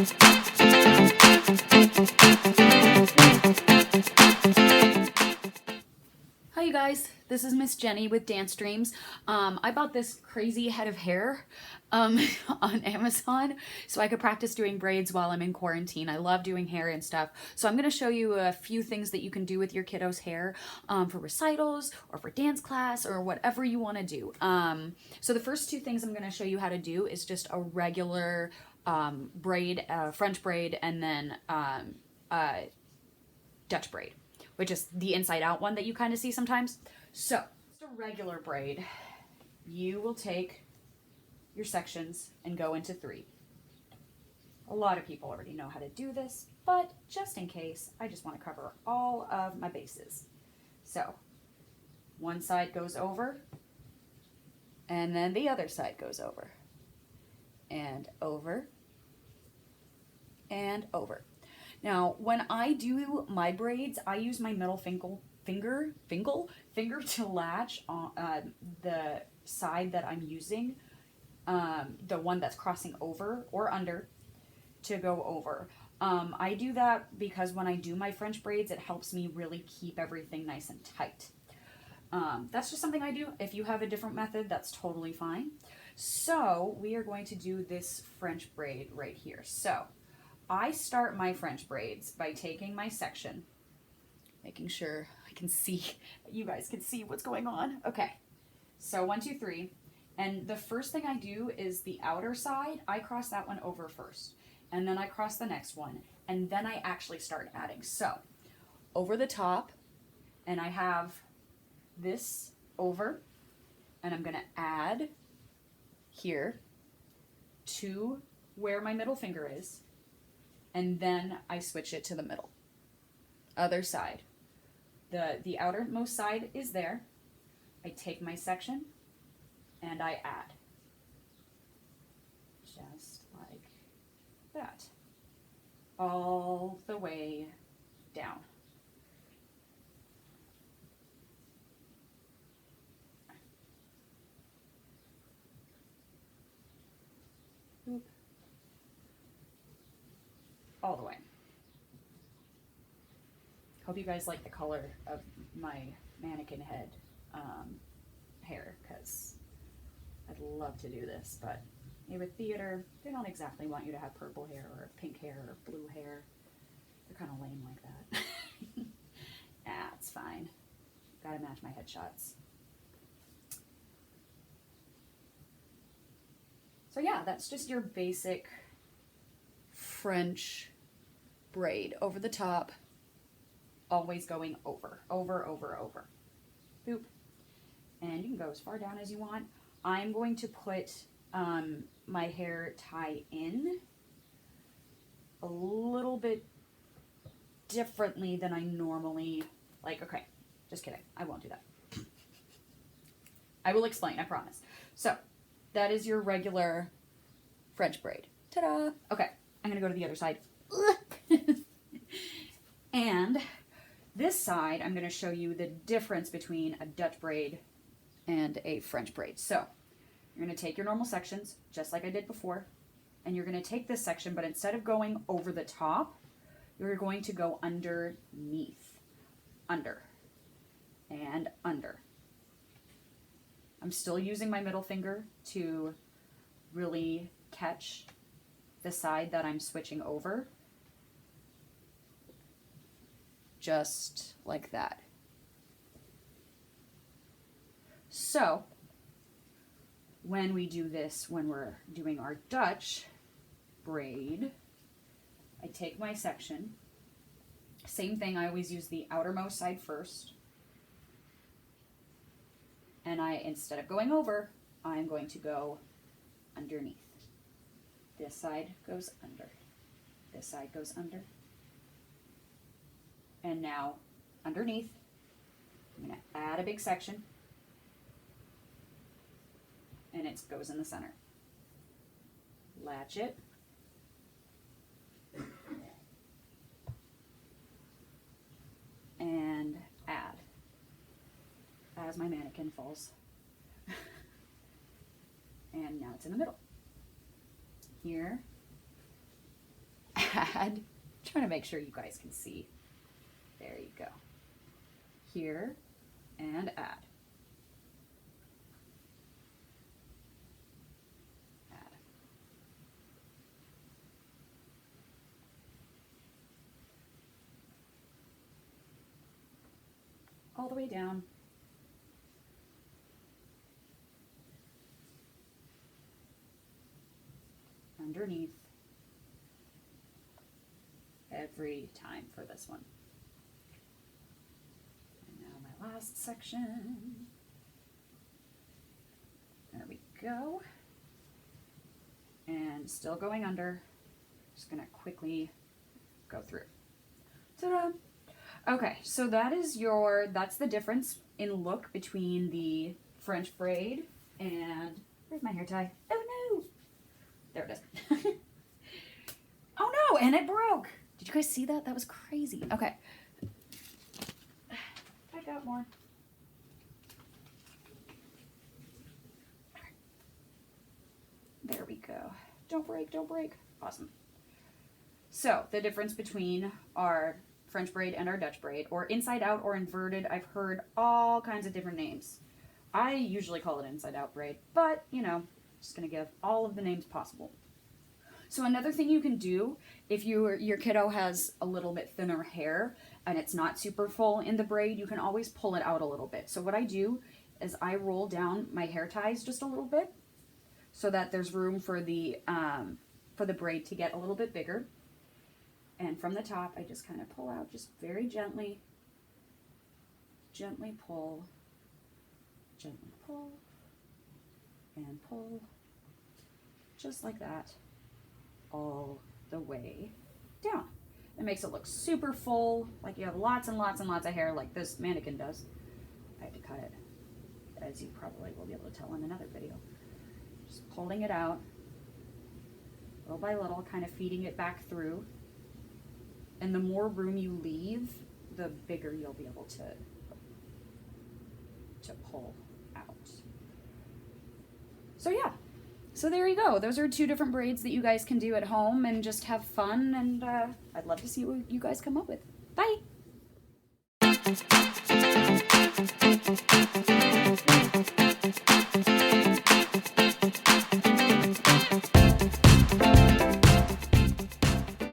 Hi you guys, this is Miss Jenny with Dance Dreams. I bought this crazy head of hair on Amazon so I could practice doing braids while I'm in quarantine. I love doing hair and stuff. So I'm going to show you a few things that you can do with your kiddo's hair for recitals or for dance class or whatever you want to do. So the first two things I'm going to show you how to do is just a regular braid, French braid, and then Dutch braid, which is the inside out one that you kind of see sometimes. So, just a regular braid, you will take your sections and go into 3. A lot of people already know how to do this, but just in case, I just want to cover all of my bases. So, one side goes over, and then the other side goes over, and over, and over. Now, when I do my braids, I use my middle finger to latch on the side that I'm using, the one that's crossing over or under, to go over. I do that because when I do my French braids, it helps me really keep everything nice and tight. That's just something I do. If you have a different method, that's totally fine. So we are going to do this French braid right here. So I start my French braids by taking my section, making sure I can see, you guys can see what's going on. Okay, so 1, 2, 3. And the first thing I do is the outer side, I cross that one over first. And then I cross the next one. And then I actually start adding. So, over the top, and I have this over, and I'm gonna add here to where my middle finger is. And then I switch it to the middle. Other side. The outermost side is there. I take my section and I add. Just like that. All the way down. Oop. All the way. Hope you guys like the color of my mannequin head hair, because I'd love to do this, but with theater, they don't exactly want you to have purple hair or pink hair or blue hair. They're kind of lame like that. Yeah, it's fine. Gotta match my headshots. So yeah, that's just your basic French braid over the top, always going over, over, over, over. Boop. And you can go as far down as you want. I'm going to put my hair tie in a little bit differently than I normally like. Okay, just kidding. I won't do that. I will explain, I promise. So, that is your regular French braid. Ta-da! Okay, I'm gonna go to the other side. And this side, I'm going to show you the difference between a Dutch braid and a French braid. So, you're going to take your normal sections, just like I did before, and you're going to take this section, but instead of going over the top, you're going to go underneath. Under. And under. I'm still using my middle finger to really catch the side that I'm switching over. Just like that. So, when we do this, when we're doing our Dutch braid, I take my section. Same thing, I always use the outermost side first. And instead of going over, I'm going to go underneath. This side goes under. This side goes under. And now, underneath, I'm going to add a big section, and it goes in the center. Latch it, and add as my mannequin falls. And now it's in the middle. Here, add. Trying to make sure you guys can see. There you go. Here and add. Add. All the way down. Underneath. Every time for this one. And now my last section. There we go. And still going under. Just gonna quickly go through. Ta-da! Okay, so that's the difference in look between the French braid and, where's my hair tie? Oh no! There it is. Oh no, and it broke. Did you guys see that? That was crazy. Okay. I got more. There we go. Don't break, don't break. Awesome. So the difference between our French braid and our Dutch braid, or inside out or inverted, I've heard all kinds of different names. I usually call it inside out braid, but you know, just gonna give all of the names possible. So another thing you can do if your kiddo has a little bit thinner hair and it's not super full in the braid, you can always pull it out a little bit. So what I do is I roll down my hair ties just a little bit so that there's room for the braid to get a little bit bigger. And from the top, I just kind of pull out just very gently, gently pull, and pull, just like that. All the way down. It makes it look super full, like you have lots and lots and lots of hair like this mannequin does. I had to cut it, as you probably will be able to tell in another video. Just pulling it out, little by little, kind of feeding it back through. And the more room you leave, the bigger you'll be able to pull out. So yeah. So there you go. Those are 2 different braids that you guys can do at home and just have fun, and I'd love to see what you guys come up with. Bye!